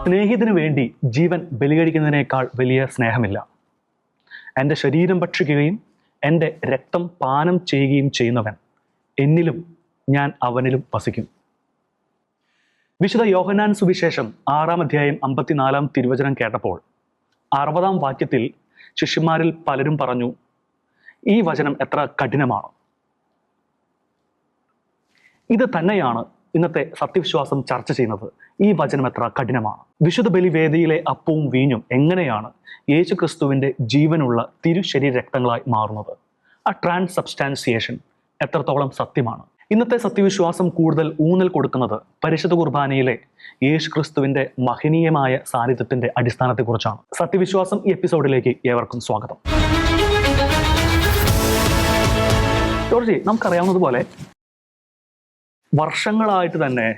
സ്നേഹിതന് വേണ്ടി ജീവൻ ബലികഴിക്കുന്നതിനേക്കാൾ വലിയ സ്നേഹമില്ല. എൻ്റെ ശരീരം ഭക്ഷിക്കുകയും എൻ്റെ രക്തം പാനം ചെയ്യുകയും ചെയ്യുന്നവൻ എന്നിലും ഞാൻ അവനിലും വസിക്കും. വിശുദ്ധ യോഹന്നാൻ സുവിശേഷം 6-ാം അധ്യായം 54-ാം തിരുവചനം കേട്ടപ്പോൾ 60-ാം വാക്യത്തിൽ ശിഷ്യന്മാരിൽ പലരും പറഞ്ഞു, ഈ വചനം എത്ര കഠിനമാണ്. ഇത് തന്നെയാണ് ഇന്നത്തെ സത്യവിശ്വാസം ചർച്ച ചെയ്യുന്നത്. ഈ വചനം എത്ര കഠിനമാണ്. വിശുദ്ധ ബലിവേദിയിലെ അപ്പവും വീഞ്ഞും എങ്ങനെയാണ് യേശു ക്രിസ്തുവിൻ്റെ ജീവനുള്ള തിരുശരീര രക്തങ്ങളായി മാറുന്നത്? ആ ട്രാൻസ്സബ്സ്റ്റാൻസിയേഷൻ എത്രത്തോളം സത്യമാണ്? ഇന്നത്തെ സത്യവിശ്വാസം കൂടുതൽ ഊന്നൽ കൊടുക്കുന്നത് പരിശുദ്ധ കുർബാനയിലെ യേശു ക്രിസ്തുവിൻ്റെ മഹനീയമായ സാന്നിധ്യത്തിൻ്റെ അടിസ്ഥാനത്തെക്കുറിച്ചാണ്. സത്യവിശ്വാസം ഈ എപ്പിസോഡിലേക്ക് ഏവർക്കും സ്വാഗതം. ജോർജി, നമുക്കറിയാവുന്നതുപോലെ വർഷങ്ങളായിട്ട് തന്നെ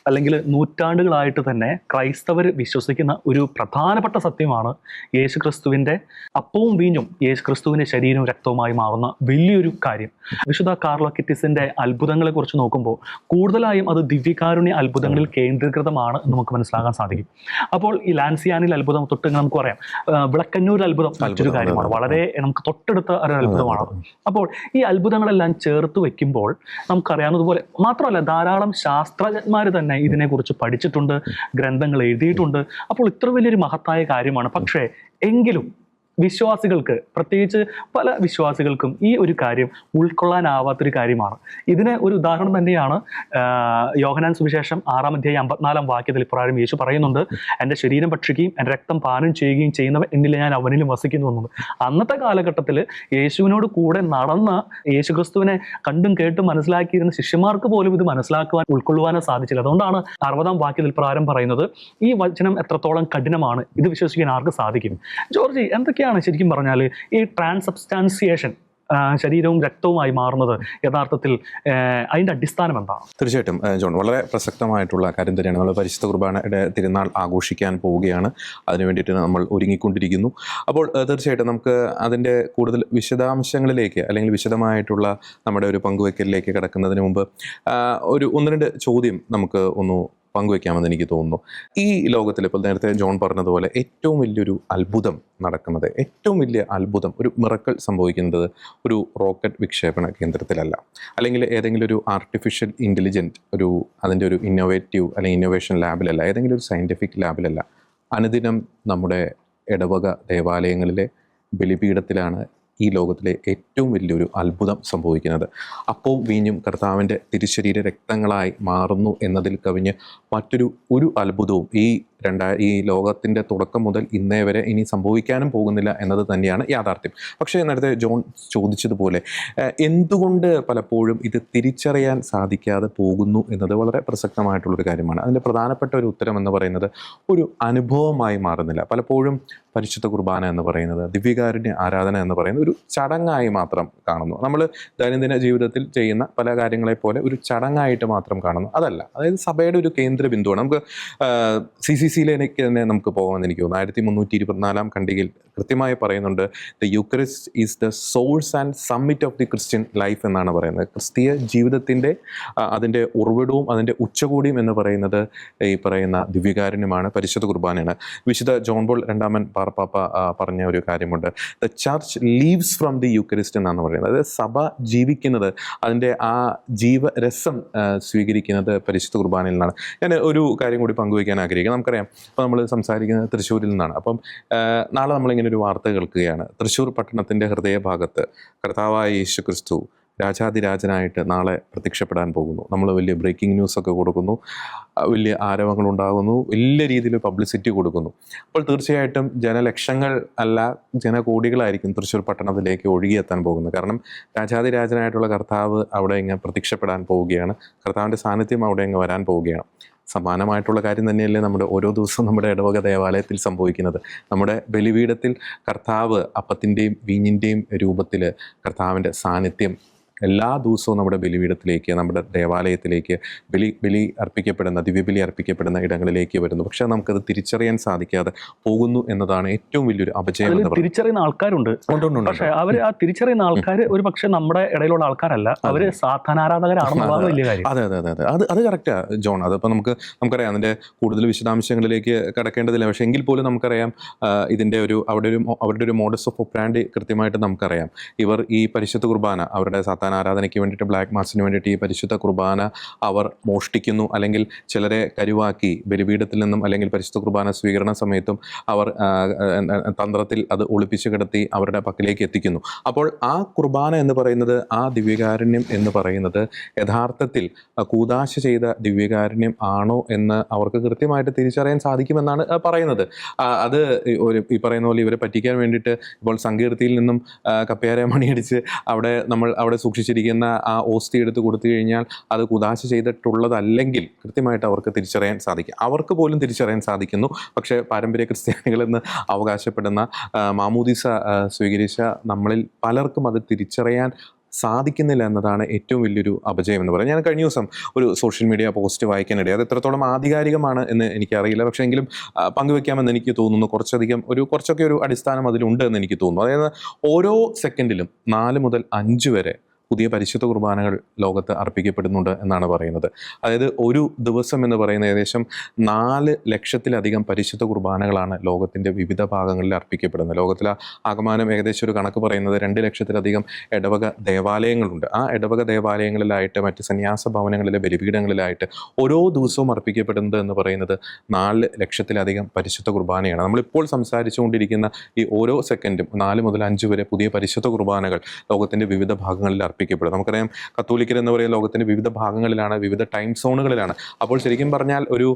അല്ലെങ്കിൽ നൂറ്റാണ്ടുകളായിട്ട് തന്നെ ക്രൈസ്തവർ വിശ്വസിക്കുന്ന ഒരു പ്രധാനപ്പെട്ട സത്യമാണ് യേശുക്രിസ്തുവിൻ്റെ അപ്പവും വീഞ്ഞും യേശുക്രിസ്തുവിൻ്റെ ശരീരവും രക്തവുമായി മാറുന്ന വലിയൊരു കാര്യം. വിശുദ്ധ കാർലോക്കിറ്റിസിൻ്റെ അത്ഭുതങ്ങളെ കുറിച്ച് നോക്കുമ്പോൾ കൂടുതലായും അത് ദിവ്യകാരുണ്യ അത്ഭുതങ്ങളിൽ കേന്ദ്രീകൃതമാണ് എന്ന് നമുക്ക് മനസ്സിലാക്കാൻ സാധിക്കും. അപ്പോൾ ഈ ലാൻസിയാനിൽ അത്ഭുതം തൊട്ട് നമുക്ക് പറയാം, വിളക്കന്നൂർ അത്ഭുതം മറ്റൊരു കാര്യമാണ്, വളരെ നമുക്ക് തൊട്ടടുത്ത ഒരു അത്ഭുതമാണ്. അപ്പോൾ ഈ അത്ഭുതങ്ങളെല്ലാം ചേർത്ത് വെക്കുമ്പോൾ നമുക്കറിയാവുന്നതുപോലെ മാത്രമല്ല ധാരാളം ശാസ്ത്രജ്ഞന്മാർ തന്നെ ഇതിനെക്കുറിച്ച് പഠിച്ചിട്ടുണ്ട്, ഗ്രന്ഥങ്ങൾ എഴുതിയിട്ടുണ്ട്. അപ്പോൾ ഇത്ര വലിയൊരു മഹത്തായ കാര്യമാണ്. പക്ഷേ എങ്കിലും വിശ്വാസികൾക്ക്, പ്രത്യേകിച്ച് പല വിശ്വാസികൾക്കും ഈ ഒരു കാര്യം ഉൾക്കൊള്ളാനാവാത്തൊരു കാര്യമാണ്. ഇതിന് ഒരു ഉദാഹരണം തന്നെയാണ് യോഹന്നാൻ സുവിശേഷം 6-ാം അധ്യായം 54-ാം വാക്യത്തിൽ ഇപ്രകാരം യേശു പറയുന്നുണ്ട്, എൻ്റെ ശരീരം ഭക്ഷിക്കുകയും എൻ്റെ രക്തം പാനം ചെയ്യുകയും ചെയ്യുന്നവൻ എന്നിൽ ഞാൻ അവനിലും വസിക്കുന്നു എന്നത്. അന്നത്തെ കാലഘട്ടത്തിൽ യേശുവിനോട് കൂടെ നടന്ന യേശുക്രിസ്തുവിനെ കണ്ടും കേട്ടും മനസ്സിലാക്കിയിരുന്ന ശിഷ്യന്മാർക്ക് പോലും ഇത് മനസ്സിലാക്കുവാൻ ഉൾക്കൊള്ളുവാനോ സാധിച്ചില്ല. അതുകൊണ്ടാണ് 60-ാം വാക്യത്തിൽ പ്രകാരം പറയുന്നത്, ഈ വചനം എത്രത്തോളം കഠിനമാണ്, ഇത് വിശ്വസിക്കാൻ ആർക്ക് സാധിക്കും? ജോർജി, എന്തൊക്കെയാണ് ശരിക്കും പറഞ്ഞാൽ ഈ ട്രാൻസ്സബ്സ്റ്റാൻസിയേഷൻ, ശരീരവും രക്തവുമായി മാറുന്നത് യഥാർത്ഥത്തിൽ അതിൻ്റെ അടിസ്ഥാനം എന്താണ്? തീർച്ചയായിട്ടും ജോൺ, വളരെ പ്രസക്തമായിട്ടുള്ള കാര്യം തന്നെയാണ്. നമ്മൾ പരിശുദ്ധ കുർബാനയുടെ തിരുനാൾ ആഘോഷിക്കാൻ പോവുകയാണ്. അതിനു വേണ്ടിയിട്ട് നമ്മൾ ഒരുങ്ങിക്കൊണ്ടിരിക്കുന്നു. അപ്പോൾ തീർച്ചയായിട്ടും നമുക്ക് അതിൻ്റെ കൂടുതൽ വിശദാംശങ്ങളിലേക്ക് അല്ലെങ്കിൽ വിശദമായിട്ടുള്ള നമ്മുടെ ഒരു പങ്കുവയ്ക്കലിലേക്ക് കിടക്കുന്നതിന് മുമ്പ് ഒരു 1-2 ചോദ്യം നമുക്ക് ഒന്ന് പങ്കുവയ്ക്കാമെന്ന് എനിക്ക് തോന്നുന്നു. ഈ ലോകത്തിൽ ഇപ്പോൾ നേരത്തെ ജോൺ പറഞ്ഞതുപോലെ ഏറ്റവും വലിയൊരു അത്ഭുതം നടക്കുന്നത്, ഏറ്റവും വലിയ അത്ഭുതം, ഒരു മിറക്കിൾ സംഭവിക്കുന്നത് ഒരു റോക്കറ്റ് വിക്ഷേപണ കേന്ദ്രത്തിലല്ല, അല്ലെങ്കിൽ ഏതെങ്കിലും ഒരു ആർട്ടിഫിഷ്യൽ ഇൻ്റലിജൻറ്റ് അതിൻ്റെ ഒരു ഇന്നോവേറ്റീവ് അല്ലെങ്കിൽ ഇന്നോവേഷൻ ലാബിലല്ല, ഏതെങ്കിലും ഒരു സയൻറ്റിഫിക് ലാബിലല്ല. അനുദിനം നമ്മുടെ ഇടവക ദേവാലയങ്ങളിലെ ബലിപീഠത്തിലാണ് ഈ ലോകത്തിലെ ഏറ്റവും വലിയൊരു അത്ഭുതം സംഭവിക്കുന്നത്. അപ്പവും വീഞ്ഞും കർത്താവിൻ്റെ തിരുശരീര രക്തങ്ങളായി മാറുന്നു എന്നതിൽ കവിഞ്ഞ് ഒരു അത്ഭുതവും ഈ ലോകത്തിൻ്റെ തുടക്കം മുതൽ ഇന്നേ വരെ ഇനി സംഭവിക്കാനും പോകുന്നില്ല എന്നത് തന്നെയാണ് യാഥാർത്ഥ്യം. പക്ഷേ നേരത്തെ ജോൺ ചോദിച്ചതുപോലെ എന്തുകൊണ്ട് പലപ്പോഴും ഇത് തിരിച്ചറിയാൻ സാധിക്കാതെ പോകുന്നു എന്നത് വളരെ പ്രസക്തമായിട്ടുള്ളൊരു കാര്യമാണ്. അതിൻ്റെ പ്രധാനപ്പെട്ട ഒരു ഉത്തരം എന്ന് പറയുന്നത് ഒരു അനുഭവമായി മാറുന്നില്ല. പലപ്പോഴും പരിശുദ്ധ കുർബാന എന്ന് പറയുന്നത്, ദിവ്യകാരുണ്യ ആരാധന എന്ന് പറയുന്നത് ഒരു ചടങ്ങായി മാത്രം കാണുന്നു. നമ്മൾ ദൈനംദിന ജീവിതത്തിൽ ചെയ്യുന്ന പല കാര്യങ്ങളെപ്പോലെ ഒരു ചടങ്ങായിട്ട് മാത്രം കാണുന്നു. അതല്ല, അതായത് സഭയുടെ ഒരു കേന്ദ്ര ബിന്ദുവാണ്. നമുക്ക് CCCയിലേക്ക് തന്നെ നമുക്ക് പോകാമെന്ന് എനിക്ക് തോന്നുന്നു. 1324-ാം ഖണ്ഡികയിൽ കൃത്യമായി പറയുന്നുണ്ട്, the Eucharist is the source and summit of the Christian life എന്നാണ് പറയുന്നത്. ക്രിസ്തീയ ജീവിതത്തിൻ്റെ അതിൻ്റെ ഉറവിടവും അതിൻ്റെ ഉച്ചകോടിയും എന്ന് പറയുന്നത് ഈ പറയുന്ന ദിവ്യകാരുണ്യമാണ്, പരിശുദ്ധ കുർബാനയാണ്. വിശുദ്ധ ജോൺ പോൾ രണ്ടാമൻ പാർപ്പാപ്പ പറഞ്ഞ ഒരു കാര്യമുണ്ട്, the church leaves from the Eucharist എന്നാണ് പറയുന്നത്. അതായത് സഭ ജീവിക്കുന്നത്, അതിൻ്റെ ആ ജീവരസം സ്വീകരിക്കുന്നത് പരിശുദ്ധ കുർബാനയിൽ നിന്നാണ്. ഞാൻ ഒരു കാര്യം കൂടി പങ്കുവയ്ക്കാൻ ആഗ്രഹിക്കുക. നമുക്കറിയാം, ഇപ്പോൾ നമ്മൾ സംസാരിക്കുന്നത് തൃശ്ശൂരിൽ നിന്നാണ്. അപ്പം നാളെ നമ്മളിങ്ങനെ ഒരു വാർത്ത കേൾക്കുകയാണ്, തൃശ്ശൂർ പട്ടണത്തിൻ്റെ ഹൃദയഭാഗത്ത് കർത്താവായ യേശു ക്രിസ്തു രാജാതിരാജനായിട്ട് നാളെ പ്രത്യക്ഷപ്പെടാൻ പോകുന്നു. നമ്മൾ വലിയ ബ്രേക്കിംഗ് ന്യൂസൊക്കെ കൊടുക്കുന്നു, വലിയ ആരവങ്ങളുണ്ടാകുന്നു, വലിയ രീതിയിൽ പബ്ലിസിറ്റി കൊടുക്കുന്നു. അപ്പോൾ തീർച്ചയായിട്ടും ജനലക്ഷങ്ങൾ അല്ല ജനകോടികളായിരിക്കും തൃശ്ശൂർ പട്ടണത്തിലേക്ക് ഒഴുകിയെത്താൻ പോകുന്നത്. കാരണം രാജാതിരാജനായിട്ടുള്ള കർത്താവ് അവിടെ ഇങ്ങനെ പ്രത്യക്ഷപ്പെടാൻ പോവുകയാണ്, കർത്താവിൻ്റെ സാന്നിധ്യം അവിടെ ഇങ്ങ് വരാൻ പോവുകയാണ്. സമാനമായിട്ടുള്ള കാര്യം തന്നെയല്ലേ നമ്മുടെ ഓരോ ദിവസവും നമ്മുടെ ഇടവക ദേവാലയത്തിൽ സംഭവിക്കുന്നത്. നമ്മുടെ ബലിപീഠത്തിൽ കർത്താവ് അപ്പത്തിൻ്റെയും വീഞ്ഞിൻ്റെയും രൂപത്തിൽ കർത്താവിൻ്റെ സാന്നിധ്യം എല്ലാ ദിവസവും നമ്മുടെ ബലിപീഠത്തിലേക്ക്, നമ്മുടെ ദേവാലയത്തിലേക്ക് ബലി അർപ്പിക്കപ്പെടുന്ന, ദിവ്യബലി അർപ്പിക്കപ്പെടുന്ന ഇടങ്ങളിലേക്ക് വരുന്നു. പക്ഷെ നമുക്കത് തിരിച്ചറിയാൻ സാധിക്കാതെ പോകുന്നു എന്നതാണ് ഏറ്റവും വലിയൊരു അപജയം എന്ന് പറയുന്നത്. തിരിച്ചറിയുന്ന ആൾക്കാരുണ്ട്, പക്ഷെ അവർ ആ തിരിച്ചറിയുന്ന ആൾക്കാർ ഒരു പക്ഷെ നമ്മുടെ ഇടയിലുള്ള ആൾക്കാരല്ല, അവര് സാധാനാരാധകരാണെന്നുള്ളതാണ് വലിയ കാര്യം. അതെ അതെ അതെ അതെ, അത് കറക്റ്റാ ജോൺ. അതിപ്പോൾ നമുക്കറിയാം, അതിൻ്റെ കൂടുതൽ വിശദാംശങ്ങളിലേക്ക് കടക്കേണ്ടതില്ല. പക്ഷേ എങ്കിൽ പോലും നമുക്കറിയാം ഇതിൻ്റെ അവരുടെ ഒരു മോഡസ് ഓഫ് ഓപ്പറാൻഡി കൃത്യമായിട്ട് നമുക്കറിയാം. ഇവർ ഈ പരിശുദ്ധ കുർബാന, അവരുടെ സാത്താൻ ആരാധനയ്ക്ക് വേണ്ടിയിട്ട്, ബ്ലാക്ക് മാസിന് വേണ്ടിയിട്ട് ഈ പരിശുദ്ധ കുർബാന അവർ മോഷ്ടിക്കുന്നു, അല്ലെങ്കിൽ ചിലരെ കരുവാക്കി ബലിപീഠത്തിൽ നിന്നും അല്ലെങ്കിൽ പരിശുദ്ധ കുർബാന സ്വീകരണ സമയത്തും അവർ തന്ത്രത്തിൽ അത് ഒളിപ്പിച്ച് കിടത്തി അവരുടെ പക്കലേക്ക് എത്തിക്കുന്നു. അപ്പോൾ ആ കുർബാന എന്ന് പറയുന്നത്, ആ ദിവ്യകാരുണ്യം എന്ന് പറയുന്നത് യഥാർത്ഥത്തിൽ കൂദാശ ചെയ്ത ദിവ്യകാരുണ്യം ആണോ എന്ന് അവർക്ക് കൃത്യമായിട്ട് തിരിച്ചറിയാൻ സാധിക്കുമെന്നാണ് പറയുന്നത്. അത് ഈ പറയുന്ന പോലെ ഇവരെ പറ്റിക്കാൻ വേണ്ടിയിട്ട് ഇപ്പോൾ സങ്കീർത്തിയിൽ നിന്നും കപ്പയാരെ മണിയടിച്ച് അവിടെ സൂക്ഷിച്ചിരിക്കുന്ന ആ ഓസ്തി എടുത്ത് കൊടുത്തു കഴിഞ്ഞാൽ അത് കൂദാശ ചെയ്തിട്ടുള്ളതല്ലെങ്കിൽ കൃത്യമായിട്ട് അവർക്ക് തിരിച്ചറിയാൻ സാധിക്കും. അവർക്ക് പോലും തിരിച്ചറിയാൻ സാധിക്കുന്നു. പക്ഷേ പാരമ്പര്യ ക്രിസ്ത്യാനികളെന്ന് അവകാശപ്പെടുന്ന മാമോദീസ സ്വീകരിച്ച നമ്മളിൽ പലർക്കും അത് തിരിച്ചറിയാൻ സാധിക്കുന്നില്ല എന്നതാണ് ഏറ്റവും വലിയൊരു അപജയം എന്ന് പറയുന്നത്. ഞാൻ കഴിഞ്ഞ ദിവസം ഒരു സോഷ്യൽ മീഡിയ പോസ്റ്റ് വായിക്കാനിടയിൽ, അത് എത്രത്തോളം ആധികാരികമാണ് എന്ന് എനിക്കറിയില്ല, പക്ഷേ എങ്കിലും പങ്കുവെക്കാമെന്ന് എനിക്ക് തോന്നുന്നു. കുറച്ചൊക്കെ ഒരു അടിസ്ഥാനം അതിലുണ്ട് എന്ന് എനിക്ക് തോന്നുന്നു. അതായത് ഓരോ സെക്കൻഡിലും 4 മുതൽ 5 വരെ പുതിയ പരിശുദ്ധ കുർബാനകൾ ലോകത്ത് അർപ്പിക്കപ്പെടുന്നുണ്ട് എന്നാണ് പറയുന്നത്. അതായത് ഒരു ദിവസം എന്ന് പറയുന്ന ഏകദേശം 4 ലക്ഷത്തിലധികം പരിശുദ്ധ കുർബാനകളാണ് ലോകത്തിൻ്റെ വിവിധ ഭാഗങ്ങളിൽ അർപ്പിക്കപ്പെടുന്നത്. ലോകത്തിലെ ആകമാനം ഏകദേശം ഒരു കണക്ക് പറയുന്നത് 2 ലക്ഷത്തിലധികം ഇടവക ദേവാലയങ്ങളുണ്ട്. ആ ഇടവക ദേവാലയങ്ങളിലായിട്ട്, മറ്റ് സന്യാസ ഭവനങ്ങളിലെ ബലിപീഠങ്ങളിലായിട്ട് ഓരോ ദിവസവും അർപ്പിക്കപ്പെടുന്നത് എന്ന് പറയുന്നത് 4 ലക്ഷത്തിലധികം പരിശുദ്ധ കുർബാനയാണ്. നമ്മളിപ്പോൾ സംസാരിച്ചുകൊണ്ടിരിക്കുന്ന ഈ ഓരോ സെക്കൻഡും 4 മുതൽ 5 വരെ പുതിയ പരിശുദ്ധ കുർബാനകൾ ലോകത്തിൻ്റെ വിവിധ ഭാഗങ്ങളിൽ അർപ്പിക്കപ്പെടും. നമുക്കറിയാം, കത്തോലിക്കർ എന്ന് പറയുന്ന ലോകത്തിന്റെ വിവിധ ഭാഗങ്ങളിലാണ്, വിവിധ ടൈം സോണുകളിലാണ്. അപ്പോൾ ശരിക്കും പറഞ്ഞാൽ ഒരു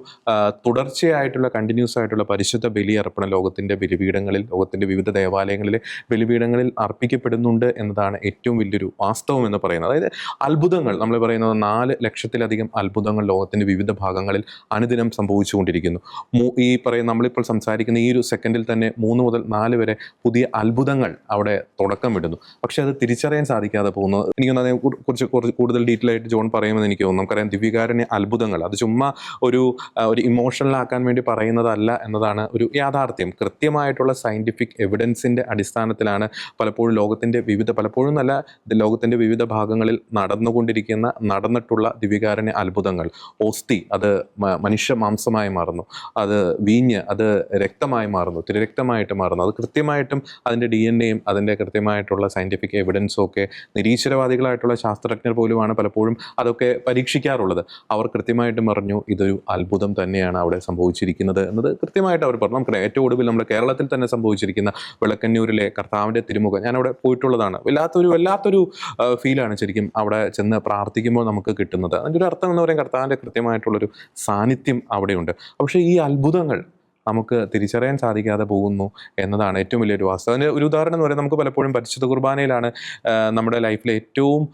തുടർച്ചയായിട്ടുള്ള, കണ്ടിന്യൂസ് ആയിട്ടുള്ള പരിശുദ്ധ ബലി അർപ്പണം ലോകത്തിന്റെ ബലിപീഠങ്ങളിൽ, ലോകത്തിന്റെ വിവിധ ദേവാലയങ്ങളിലെ ബലിപീഠങ്ങളിൽ അർപ്പിക്കപ്പെടുന്നുണ്ട് എന്നതാണ് ഏറ്റവും വലിയൊരു വാസ്തവം എന്ന് പറയുന്നത്. അതായത് അത്ഭുതങ്ങൾ, നമ്മൾ പറയുന്നത് 4 ലക്ഷത്തിലധികം അത്ഭുതങ്ങൾ ലോകത്തിന്റെ വിവിധ ഭാഗങ്ങളിൽ അനുദിനം സംഭവിച്ചുകൊണ്ടിരിക്കുന്നു. നമ്മളിപ്പോൾ സംസാരിക്കുന്ന ഈ ഒരു സെക്കൻഡിൽ തന്നെ 3 മുതൽ 4 വരെ പുതിയ അത്ഭുതങ്ങൾ അവിടെ തുടക്കം വിടുന്നു. പക്ഷെ അത് തിരിച്ചറിയാൻ സാധിക്കാതെ പോകുന്നു. എനിക്കൊന്ന് അതിനെക്കുറിച്ച് കൂടുതൽ ഡീറ്റെയിൽ ആയിട്ട് ജോൺ പറയുമെന്ന് എനിക്ക് തോന്നുന്നു. നമുക്കറിയാം, ദിവ്യകാരുണ്യ അത്ഭുതങ്ങൾ അത് ചുമ്മാ ഒരു ഇമോഷണൽ ആക്കാൻ വേണ്ടി പറയുന്നതല്ല എന്നതാണ് ഒരു യാഥാർത്ഥ്യം. കൃത്യമായിട്ടുള്ള സയൻറ്റിഫിക് എവിഡൻസിൻ്റെ അടിസ്ഥാനത്തിലാണ് പലപ്പോഴും പലപ്പോഴും നല്ല ലോകത്തിൻ്റെ വിവിധ ഭാഗങ്ങളിൽ നടന്നിട്ടുള്ള ദിവ്യകാരുണ്യ അത്ഭുതങ്ങൾ. ഓസ്തി അത് മനുഷ്യ മാംസമായി മാറുന്നു, അത് വീഞ്ഞ് അത് രക്തമായി മാറുന്നു, തിരുരക്തമായിട്ട് മാറുന്നു. അത് കൃത്യമായിട്ടും അതിൻ്റെ DNA-യും അതിൻ്റെ കൃത്യമായിട്ടുള്ള സയൻറ്റിഫിക് എവിഡൻസും ഒക്കെ നിരീശ്വരവാദികളായിട്ടുള്ള ശാസ്ത്രജ്ഞർ പോലുമാണ് പലപ്പോഴും അതൊക്കെ പരീക്ഷിക്കാറുള്ളത്. അവർ കൃത്യമായിട്ടും പറഞ്ഞു ഇതൊരു അത്ഭുതം തന്നെയാണ് അവിടെ സംഭവിച്ചിരിക്കുന്നത് എന്നത് കൃത്യമായിട്ട് അവർ പറഞ്ഞു. നമുക്ക് ഏറ്റവും ഒടുവിൽ നമ്മുടെ കേരളത്തിൽ തന്നെ സംഭവിച്ചിരിക്കുന്ന വിളക്കന്നൂരിലെ കർത്താവിൻ്റെ തിരുമുഖം, ഞാനവിടെ പോയിട്ടുള്ളതാണ്. വല്ലാത്തൊരു ഫീലാണ് ശരിക്കും അവിടെ ചെന്ന് പ്രാർത്ഥിക്കുമ്പോൾ നമുക്ക് കിട്ടുന്നത്. അതിൻ്റെ ഒരു അർത്ഥം എന്ന് പറയുന്നത് കർത്താവിൻ്റെ കൃത്യമായിട്ടുള്ളൊരു സാന്നിധ്യം അവിടെയുണ്ട്. പക്ഷേ ഈ അത്ഭുതങ്ങൾ നമുക്ക് തിരിച്ചറിയാൻ സാധിക്കാതെ പോകുന്നു എന്നതാണ് ഏറ്റവും വലിയൊരു വാസ്തവം. അതിന് ഒരു ഉദാഹരണം എന്ന് പറയുന്നത്, നമുക്ക് പലപ്പോഴും പരിശുദ്ധ കുർബാനയിലാണ് നമ്മുടെ ലൈഫിലെ ഏറ്റവും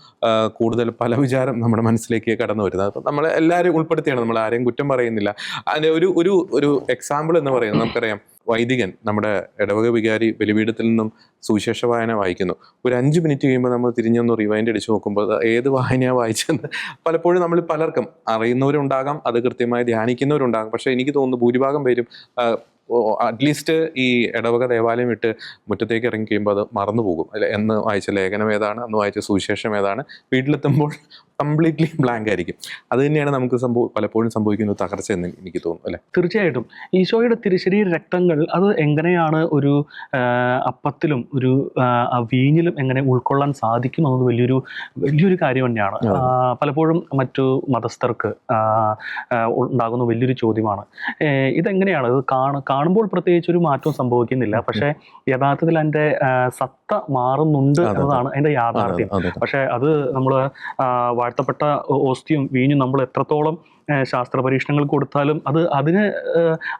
കൂടുതൽ പല വിചാരം നമ്മുടെ മനസ്സിലേക്ക് കടന്നു വരുന്നത്. അപ്പം നമ്മൾ എല്ലാവരും ഉൾപ്പെടുത്തിയാണ്, നമ്മൾ ആരെയും കുറ്റം പറയുന്നില്ല. അതിൻ്റെ ഒരു എക്സാമ്പിൾ എന്ന് പറയുന്നത്, നമുക്കറിയാം, വൈദികൻ, നമ്മുടെ ഇടവക വികാരി ബലിപീഠത്തിൽ നിന്നും സുവിശേഷ വായന വായിക്കുന്നു. ഒരു 5 മിനിറ്റ് കഴിയുമ്പോൾ നമ്മൾ തിരിഞ്ഞൊന്ന് റിവൈൻഡ് അടിച്ച് നോക്കുമ്പോൾ ഏത് വായനയാണ് വായിച്ചെന്ന് പലപ്പോഴും നമ്മൾ പലർക്കും അറിയുന്നവരുണ്ടാകാം, അത് കൃത്യമായി ധ്യാനിക്കുന്നവരുണ്ടാകും. പക്ഷേ എനിക്ക് തോന്നുന്നു ഭൂരിഭാഗം പേരും അറ്റ്ലീസ്റ്റ് ഈ ഇടവക ദേവാലയം വിട്ട് മുറ്റത്തേക്ക് ഇറങ്ങി കഴിയുമ്പോൾ അത് മറന്നു പോകും. എന്ന് വായിച്ച ലേഖനം ഏതാണ്, അന്ന് വായിച്ച സുവിശേഷം ഏതാണ്, വീട്ടിലെത്തുമ്പോൾ കംപ്ലീറ്റ്ലി ബ്ലാങ്ക് ആയിരിക്കും. അത് തന്നെയാണ് നമുക്ക് പലപ്പോഴും സംഭവിക്കുന്ന തകർച്ച എന്ന് എനിക്ക് തോന്നുന്നു, അല്ലേ? തീർച്ചയായിട്ടും ഈശോയുടെ തിരുശരീര രക്തങ്ങൾ അത് എങ്ങനെയാണ് ഒരു അപ്പത്തിലും ഒരു വീഞ്ഞിലും എങ്ങനെ ഉൾക്കൊള്ളാൻ സാധിക്കും എന്നത് വലിയൊരു കാര്യം തന്നെയാണ്. പലപ്പോഴും മറ്റു മതസ്ഥർക്ക് ഉണ്ടാകുന്ന വലിയൊരു ചോദ്യമാണ്, ഇതെങ്ങനെയാണ്, ഇത് കാണുമ്പോൾ പ്രത്യേകിച്ച് ഒരു മാറ്റവും സംഭവിക്കുന്നില്ല, പക്ഷേ യഥാർത്ഥത്തിൽ അതിൻ്റെ സത്ത മാറുന്നുണ്ട് എന്നതാണ് അതിൻ്റെ യാഥാർത്ഥ്യം. പക്ഷേ അത് നമ്മൾ വാഴ്ത്തപ്പെട്ട ഓസ്തിയും വീഞ്ഞും നമ്മൾ എത്രത്തോളം ശാസ്ത്ര പരീക്ഷണങ്ങൾ കൊടുത്താലും അതിന്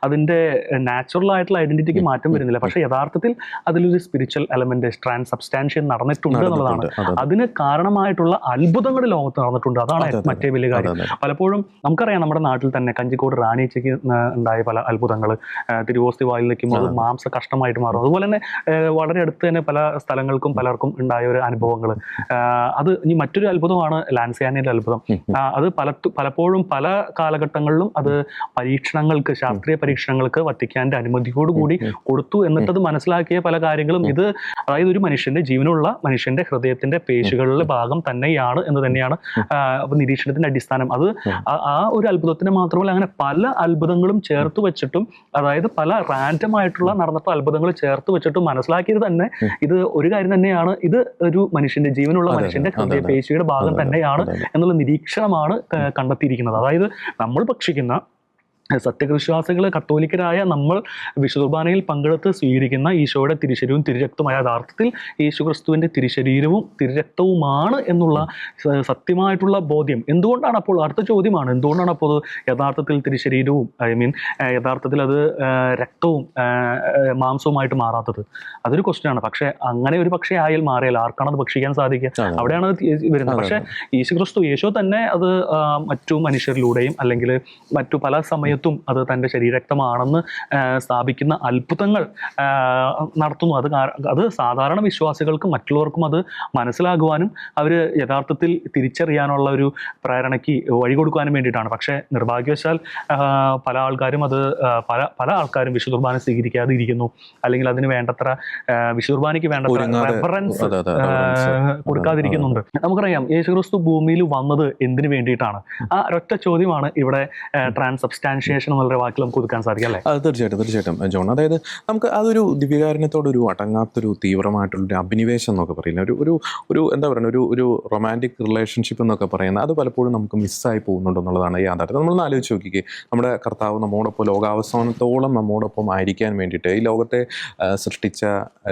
അതിൻ്റെ നാച്ചുറൽ ആയിട്ടുള്ള ഐഡന്റിറ്റിക്ക് മാറ്റം വരുന്നില്ല. പക്ഷേ യഥാർത്ഥത്തിൽ അതിലൊരു സ്പിരിച്വൽ എലമെന്റ് ട്രാൻസ്സബ്സ്റ്റാൻഷിയേഷൻ നടന്നിട്ടുണ്ട് എന്നുള്ളതാണ്. അതിന് കാരണമായിട്ടുള്ള അത്ഭുതങ്ങൾ ലോകത്ത് നടന്നിട്ടുണ്ട്. അതാണ് മറ്റേ വലിയ കാര്യം. പലപ്പോഴും നമുക്കറിയാം, നമ്മുടെ നാട്ടിൽ തന്നെ കഞ്ചിക്കോട് റാണിച്ചയ്ക്ക് ഉണ്ടായ പല അത്ഭുതങ്ങൾ, തിരുവോസ്തി വായിൽ നിൽക്കുമ്പോൾ അത് മാംസ കഷ്ടമായിട്ട് മാറും. അതുപോലെ തന്നെ വളരെ അടുത്ത് തന്നെ പല സ്ഥലങ്ങൾക്കും പലർക്കും ഉണ്ടായ ഒരു അനുഭവങ്ങൾ. അത് ഇനി മറ്റൊരു അത്ഭുതമാണ് ലാൻസിയാനയുടെ അത്ഭുതം. അത് പലപ്പോഴും പല കാലഘട്ടങ്ങളിലും അത് പരീക്ഷണങ്ങൾക്ക്, ശാസ്ത്രീയ പരീക്ഷണങ്ങൾക്ക് വത്തിക്കാന്റെ അനുമതിയോടുകൂടി കൊടുത്തു. എന്നിട്ടത് മനസ്സിലാക്കിയ പല കാര്യങ്ങളും ഇത്, അതായത് ഒരു മനുഷ്യന്റെ ജീവനുള്ള മനുഷ്യന്റെ ഹൃദയത്തിന്റെ പേശികളിലെ ഭാഗം തന്നെയാണ് എന്ന് തന്നെയാണ് നിരീക്ഷണത്തിന്റെ അടിസ്ഥാനം. അത് ആ ഒരു അത്ഭുതത്തിന് മാത്രമല്ല, അങ്ങനെ പല അത്ഭുതങ്ങളും ചേർത്ത് വെച്ചിട്ടും, അതായത് പല റാൻഡം ആയിട്ടുള്ള നടന്നിട്ടുള്ള അത്ഭുതങ്ങൾ ചേർത്ത് വെച്ചിട്ടും മനസ്സിലാക്കിയത് തന്നെ ഇത് ഒരു കാര്യം തന്നെയാണ്. ഇത് ഒരു മനുഷ്യന്റെ ജീവനുള്ള മനുഷ്യന്റെ ഹൃദയ പേശിയുടെ ഭാഗം തന്നെയാണ് എന്നുള്ള നിരീക്ഷണമാണ് കണ്ടെത്തിയിരിക്കുന്നത്. അതായത് നമ്മൾ ഭക്ഷിക്കുന്ന സത്യവിശ്വാസികൾ, കത്തോലിക്കരായ നമ്മൾ വിശുദ്ധ കുർബാനയിൽ പങ്കെടുത്ത് സ്വീകരിക്കുന്ന ഈശോയുടെ തിരുശരീരവും തിരുരക്തമായ യഥാർത്ഥത്തിൽ യേശുക്രിസ്തുവിന്റെ തിരുശരീരവും തിരുരക്തവുമാണ് എന്നുള്ള സത്യമായിട്ടുള്ള ബോധ്യം. എന്തുകൊണ്ടാണ് അപ്പോൾ, അടുത്ത ചോദ്യമാണ്, എന്തുകൊണ്ടാണ് അപ്പോൾ യഥാർത്ഥത്തിൽ തിരുശരീരവും യഥാർത്ഥത്തിൽ അത് രക്തവും മാംസവുമായിട്ട് മാറാത്തത്? അതൊരു ക്വസ്റ്റ്യനാണ്. പക്ഷേ അങ്ങനെ ഒരു പക്ഷേ ആയാൽ മാറിയാൽ ആർക്കാണ് അത് ഭക്ഷിക്കാൻ സാധിക്കുക? അവിടെയാണ് അത് വരുന്നത്. പക്ഷേ യേശോ തന്നെ അത് മറ്റു മനുഷ്യരിലൂടെയും അല്ലെങ്കിൽ മറ്റു പല സമയത്തും അത് തൻ്റെ ശരീരരക്തമാണെന്ന് സ്ഥാപിക്കുന്ന അത്ഭുതങ്ങൾ നടത്തുന്നു. അത് സാധാരണ വിശ്വാസികൾക്കും മറ്റുള്ളവർക്കും അത് മനസ്സിലാകുവാനും അവർ യഥാർത്ഥത്തിൽ തിരിച്ചറിയാനുള്ള ഒരു പ്രേരണയ്ക്ക് വഴി കൊടുക്കാനും വേണ്ടിയിട്ടാണ്. പക്ഷേ നിർഭാഗ്യവശാൽ പല ആൾക്കാരും പല ആൾക്കാരും വിശുദ്ധ കുർബാന സ്വീകരിക്കാതെ ഇരിക്കുന്നു, അല്ലെങ്കിൽ അതിന് വേണ്ടത്ര വിശുദ്ധ കുർബാനയ്ക്ക് വേണ്ടത്ര റെഫറൻസ് കൊടുക്കാതിരിക്കുന്നുണ്ട്. നമുക്കറിയാം, യേശുക്രിസ്തു ഭൂമിയിൽ വന്നത് എന്തിനു വേണ്ടിയിട്ടാണ്? ആ ഒരൊറ്റ ചോദ്യമാണ് ഇവിടെ ട്രാൻസ്സബ്സ്റ്റാൻഷിയേഷൻ എന്നുള്ള വാക്കിൽ നമുക്ക് ഒതുക്കാൻ സാധിക്കും, അല്ലേ? അത് തീർച്ചയായിട്ടും ജോൺ. അതായത് നമുക്ക് അതൊരു ദിവ്യകാരുണ്യത്തോടൊരു അടങ്ങാത്തൊരു തീവ്രമായിട്ടുള്ളൊരു അഭിനിവേശം എന്നൊക്കെ പറയുന്നത്, ഒരു എന്താ പറയുക, ഒരു റൊമാൻറ്റിക് റിലേഷൻഷിപ്പ് എന്നൊക്കെ പറയുന്നത്, അത് പലപ്പോഴും നമുക്ക് മിസ്സായി പോകുന്നുണ്ടെന്നുള്ളതാണ് യാഥാർത്ഥ്യം. നമ്മളൊന്ന് ആലോചിച്ച് നോക്കിക്കേ, നമ്മുടെ കർത്താവ് നമ്മോടൊപ്പം ലോകാവസാനത്തോളം നമ്മോടൊപ്പം ആയിരിക്കാൻ വേണ്ടിയിട്ട് ഈ ലോകത്തെ സൃഷ്ടിച്ച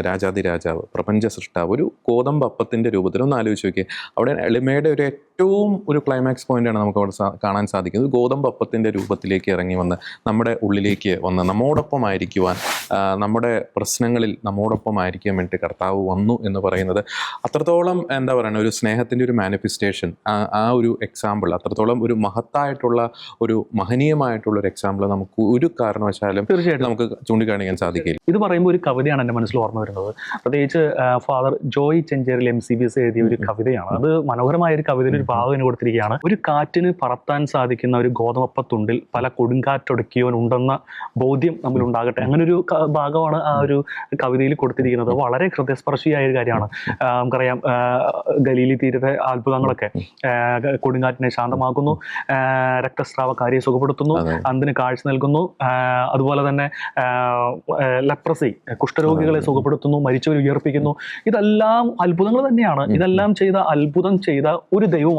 രാജാതിരാജാവ്, പ്രപഞ്ച സൃഷ്ടാവ്, ഒരു ഗോതമ്പ് അപ്പത്തിൻ്റെ രൂപത്തിൽ ഒന്ന് ആലോചിച്ച് നോക്കിയേ. അവിടെ എളിമയുടെ ഏറ്റവും ഒരു ക്ലൈമാക്സ് പോയിന്റാണ് നമുക്ക് അവിടെ കാണാൻ സാധിക്കുന്നത്. ഗോതമ്പ് അപ്പത്തിൻ്റെ രൂപത്തിലേക്ക് ഇറങ്ങി വന്ന് നമ്മുടെ ഉള്ളിലേക്ക് വന്ന് നമ്മോടൊപ്പം ആയിരിക്കുവാൻ, നമ്മുടെ പ്രശ്നങ്ങളിൽ നമ്മോടൊപ്പം ആയിരിക്കാൻ വേണ്ടി കർത്താവ് വന്നു എന്ന് പറയുന്നത് അത്രത്തോളം എന്താ പറയുക, ഒരു സ്നേഹത്തിൻ്റെ ഒരു മാനിഫെസ്റ്റേഷൻ. ആ ഒരു എക്സാമ്പിൾ അത്രത്തോളം ഒരു മഹത്തായിട്ടുള്ള, ഒരു മഹനീയമായിട്ടുള്ള ഒരു എക്സാമ്പിൾ നമുക്ക് ഒരു കാരണവശാലും തീർച്ചയായിട്ടും നമുക്ക് ചൂണ്ടിക്കാണിക്കാൻ സാധിക്കില്ല. ഇത് പറയുമ്പോൾ ഒരു കവിതയാണ് എൻ്റെ മനസ്സിൽ ഓർമ്മ വരുന്നത്. പ്രത്യേകിച്ച് ഫാദർ ജോയ് ചെഞ്ചേരിൽ MCBS എഴുതിയ ഒരു കവിതയാണ്. അത് മനോഹരമായ ഒരു കവിതയിൽ ഒരു ഭാഗം കൊടുത്തിരിക്കുകയാണ്. ഒരു കാറ്റിന് പറത്താൻ സാധിക്കുന്ന ഒരു ഗോതമ്പത്തുണ്ടിൽ പല കൊടുങ്കാറ്റൊടുക്കിയവനുണ്ടെന്ന ബോധ്യം നമ്മളുണ്ടാകട്ടെ. അങ്ങനെ ഒരു ഭാഗമാണ് ആ ഒരു കവിതയിൽ കൊടുത്തിരിക്കുന്നത്. വളരെ ഹൃദയസ്പർശിയായ ഒരു കാര്യമാണ്. നമുക്കറിയാം, ഗലീലി തീരത്തെ അത്ഭുതങ്ങളൊക്കെ, കൊടുങ്കാറ്റിനെ ശാന്തമാക്കുന്നു, രക്തസ്രാവക്കാരിയെ സുഖപ്പെടുത്തുന്നു, അന്തിന് കാഴ്ച നൽകുന്നു, അതുപോലെ തന്നെ ലെപ്രസി, കുഷ്ഠരോഗികളെ സുഖപ്പെടുത്തുന്നു, മരിച്ചവരെ ഉയർപ്പിക്കുന്നു. ഇതെല്ലാം അത്ഭുതങ്ങൾ തന്നെയാണ്. ഇതെല്ലാം അത്ഭുതം ചെയ്ത ഒരു ദൈവമാണ്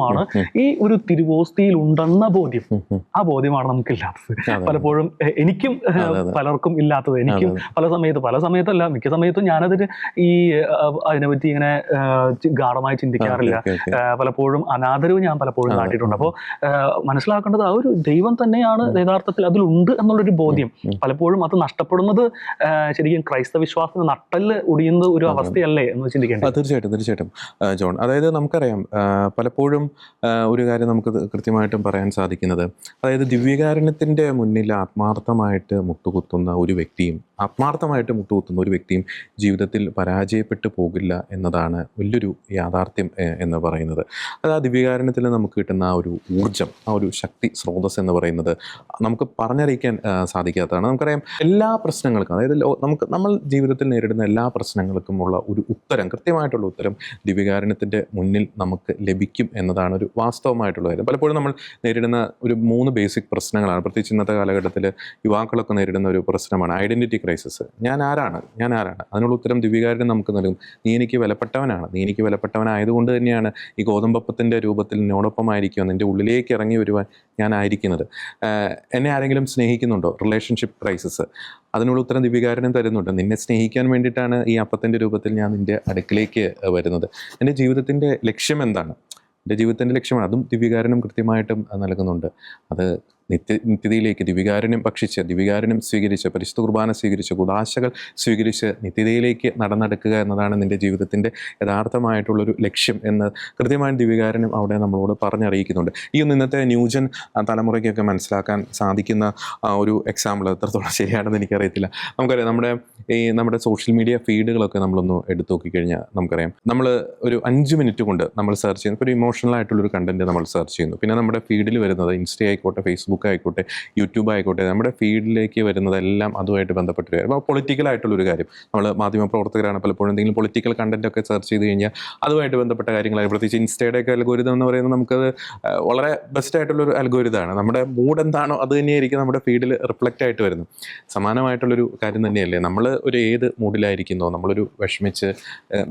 ഈ ഒരു തിരുവോസ്തിയിൽ ഉണ്ടെന്ന ബോധ്യം. ആ ബോധ്യമാണ് നമുക്കില്ലാത്തത്. പലപ്പോഴും എനിക്കും പലർക്കും ഇല്ലാത്തത്. എനിക്കും പല സമയത്തല്ല, മിക്ക സമയത്തും ഞാനതിന് അതിനെപ്പറ്റി ഇങ്ങനെ ഗാഢമായി ചിന്തിക്കാറില്ല. പലപ്പോഴും അനാദരവ് ഞാൻ പലപ്പോഴും കാട്ടിയിട്ടുണ്ട്. അപ്പോൾ മനസ്സിലാക്കേണ്ടത് ആ ഒരു ദൈവം തന്നെയാണ് യഥാർത്ഥത്തിൽ അതിലുണ്ട് എന്നുള്ളൊരു ബോധ്യം. പലപ്പോഴും അത് നഷ്ടപ്പെടുന്നത് ശരിക്കും ക്രൈസ്തവ വിശ്വാസത്തിന് നട്ടല് ഒടിയുന്ന ഒരു അവസ്ഥയല്ലേ എന്ന് ചിന്തിക്കേണ്ടത്. തീർച്ചയായിട്ടും ജോൺ. അതായത് നമുക്കറിയാം, പലപ്പോഴും ഒരു കാര്യം നമുക്ക് കൃത്യമായിട്ടും പറയാൻ സാധിക്കുന്നത്, അതായത് ദിവ്യകാരുണ്യത്തിൻ്റെ മുന്നിൽ ആത്മാർത്ഥമായിട്ട് മുട്ടുകുത്തുന്ന ഒരു വ്യക്തിയും ജീവിതത്തിൽ പരാജയപ്പെട്ടു പോകില്ല എന്നതാണ് വലിയൊരു യാഥാർത്ഥ്യം എന്ന് പറയുന്നത്. അത് ആ ദിവ്യകാരുണ്യത്തിൽ നമുക്ക് കിട്ടുന്ന ആ ഒരു ഊർജ്ജം, ആ ഒരു ശക്തി സ്രോതസ് എന്ന് പറയുന്നത് നമുക്ക് പറഞ്ഞറിയിക്കാൻ സാധിക്കാത്തതാണ്. നമുക്കറിയാം, എല്ലാ പ്രശ്നങ്ങൾക്കും, അതായത് നമ്മൾ ജീവിതത്തിൽ നേരിടുന്ന എല്ലാ പ്രശ്നങ്ങൾക്കും ഉള്ള ഒരു ഉത്തരം, കൃത്യമായിട്ടുള്ള ഉത്തരം ദിവ്യകാരുണ്യത്തിൻ്റെ മുന്നിൽ നമുക്ക് ലഭിക്കും എന്നതാണ് ഒരു വാസ്തവമായിട്ടുള്ള കാര്യം. പലപ്പോഴും നമ്മൾ നേരിടുന്ന ഒരു 3 ബേസിക് പ്രശ്നങ്ങളാണ്. പ്രത്യേകിച്ച് ഇന്നത്തെ കാലഘട്ടത്തിൽ യുവാക്കളൊക്കെ നേരിടുന്ന ഒരു പ്രശ്നമാണ് ഐഡൻറ്റിറ്റി ക്രൈസിസ്. ഞാൻ ആരാണ്? അതിനുള്ള ഉത്തരം ദിവ്യകാരുണ്യം നമുക്ക് നൽകും. നീ എനിക്ക് വിലപ്പെട്ടവനായതുകൊണ്ട് തന്നെയാണ് ഈ ഗോതമ്പപ്പത്തിൻ്റെ രൂപത്തിൽ എന്നോടൊപ്പമായിരിക്കും, നിൻ്റെ ഉള്ളിലേക്ക് ഇറങ്ങി വരുവാൻ ഞാനായിരിക്കുന്നത്. എന്നെ ആരെങ്കിലും സ്നേഹിക്കുന്നുണ്ടോ? Relationship crisis. അതിനുള്ള ഉത്തരം ദിവ്യകാരുണ്യം തരുന്നുണ്ട്. നിന്നെ സ്നേഹിക്കാൻ വേണ്ടിയിട്ടാണ് ഈ അപ്പത്തിൻ്റെ രൂപത്തിൽ ഞാൻ നിൻ്റെ അടുക്കിലേക്ക് വരുന്നത്. എൻ്റെ ജീവിതത്തിൻ്റെ ലക്ഷ്യം എന്താണ്? എൻ്റെ ജീവിതത്തിൻ്റെ ലക്ഷ്യമാണ്. അതും ദിവ്യകാരുണ്യം കൃത്യമായിട്ടും നൽകുന്നുണ്ട്. അത് നിത്യതയിലേക്ക് ദിവ്യകാരുണ്യം ഭക്ഷിച്ച്, ദിവ്യകാരുണ്യം സ്വീകരിച്ച്, പരിശുദ്ധ കുർബാന സ്വീകരിച്ച്, കുദാശകൾ സ്വീകരിച്ച് നിത്യതയിലേക്ക് നടന്നെടുക്കുക എന്നതാണ് നിൻ്റെ ജീവിതത്തിൻ്റെ യഥാർത്ഥമായിട്ടുള്ളൊരു ലക്ഷ്യം എന്ന് കൃത്യമായും ദിവ്യകാരുണ്യം അവിടെ നമ്മളോട് പറഞ്ഞറിയിക്കുന്നുണ്ട്. ഈ ഇന്നത്തെ ന്യൂജൻ തലമുറയ്ക്കൊക്കെ മനസ്സിലാക്കാൻ സാധിക്കുന്ന ഒരു എക്സാമ്പിൾ എത്രത്തോളം ശരിയാണെന്ന് എനിക്കറിയത്തില്ല. നമുക്കറിയാം, നമ്മുടെ സോഷ്യൽ മീഡിയ ഫീഡുകളൊക്കെ നമ്മളൊന്ന് എടുത്തു നോക്കിക്കഴിഞ്ഞാൽ നമുക്കറിയാം, നമ്മൾ ഒരു 5 മിനിറ്റ് കൊണ്ട് നമ്മൾ സെർച്ച് ചെയ്യുന്നു. ഇപ്പോൾ ഒരു ഇമോഷണൽ ആയിട്ടുള്ളൊരു കണ്ടൻറ്റ് നമ്മൾ സെർച്ച് ചെയ്യുന്നു. പിന്നെ നമ്മുടെ ഫീഡിൽ വരുന്നത് ഇൻസ്റ്റ ആയിക്കോട്ടെ, ഫേസ്ബുക്ക് ആയിക്കോട്ടെ, യൂട്യൂബ് ആയിക്കോട്ടെ, നമ്മുടെ ഫീഡിലേക്ക് വരുന്നതെല്ലാം അതുമായിട്ട് ബന്ധപ്പെട്ട് വരും. അപ്പോൾ പൊളിറ്റിക്കലായിട്ടുള്ളൊരു കാര്യം, നമ്മൾ മാധ്യമപ്രവർത്തകരാണ്, പലപ്പോഴും എന്തെങ്കിലും പൊളിറ്റിക്കൽ കണ്ടൻറ്റ് ഒക്കെ സെർച്ച് ചെയ്ത് കഴിഞ്ഞാൽ അതുമായിട്ട് ബന്ധപ്പെട്ട കാര്യങ്ങളായി, പ്രത്യേകിച്ച് ഇൻസ്റ്റയുടെയൊക്കെ അൽഗോരിതം എന്ന് പറയുന്നത് നമുക്കത് വളരെ ബെസ്റ്റ് ആയിട്ടുള്ളൊരു അൽഗോരിതമാണ്. നമ്മുടെ മൂഡ് എന്താണോ അത് തന്നെയായിരിക്കും നമ്മുടെ ഫീഡിൽ റിഫ്ലക്റ്റ് ആയിട്ട് വരുന്നത്. സമാനമായിട്ടുള്ളൊരു കാര്യം തന്നെയല്ലേ, നമ്മൾ ഒരു ഏത് മൂഡിലായിരിക്കുന്നോ, നമ്മളൊരു വിഷമിച്ച്